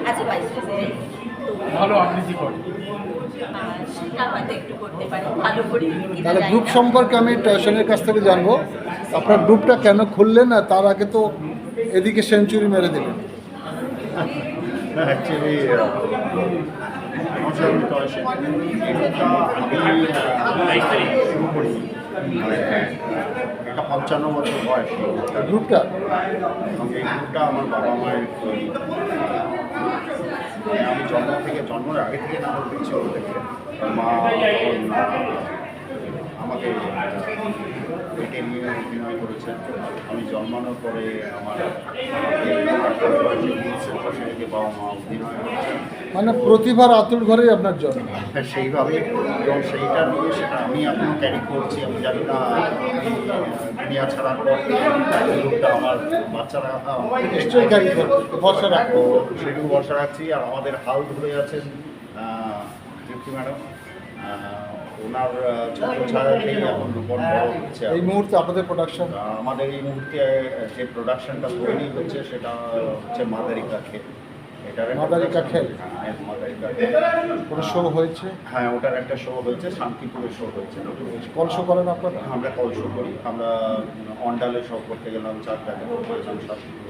As a vice president. ভালো আবৃত্তি করে। সেটা হয়তো একটু করতে পারি, ভালো করি কিনা তাহলে জানি গ্রুপ না। সম্পর্কে আমি সেনের কাছ থেকে জানবো, আপনার গ্রুপটা কেন খুললেন, আর তার আগে তো এদিকে সেঞ্চুরি মেরে দিলেন। অ্যাকচুয়ালি নমস্কার, আমি তয়সেন। আমি শুরু করি এটা 55 বছর বয়স গ্রুপটা এবং এই গ্রুপটা আমার বাবা মায়ের তৈরি। আমি জন্মের আগে থেকে নাটক দেখছি ওর থেকে। মা তখন আমাকে পেটে নিয়ে অভিনয় করেছেন। আমি জন্মানোর পরে আমার সেটাকে বাবা মা অভিনয় করেছেন। মানে প্রতিভার আতুর ঘরেই আপনার জন্ম। সেইভাবে এবং সেইটা নিয়ে সেটা আমি এখনও ক্যারি করছি। আমি জানি না দুনিয়া ছাড়ার পর গ্রুপটা আমার বাচ্চারা নিশ্চয়ই ক্যারি করবে, ভরসা রাখবো। সেটুকু ভরসা রাখছি। আর আমাদের হাল ধরে আছেন তৃপ্তি ম্যাডাম, ওনার ছোটো ছায়াতেই এখন রূপন বড় হচ্ছে। এই মুহূর্তে আপনাদের প্রোডাকশন, আমাদের এই মুহূর্তে যে প্রোডাকশনটা তৈরি হচ্ছে সেটা হচ্ছে মাদারিকা খেল। এটার মাদারিকা খেল? হ্যাঁ, মাদারিকা খেল। কোনো শো হয়েছে? হ্যাঁ, ওটার একটা শো হয়েছে, শান্তিপুরে শো হয়েছে। কল শো করেন আপনারা? আমরা কল শো করি। আমরা অন্ডালে শো করতে গেলাম, 4 টাকা শান্তিপুরে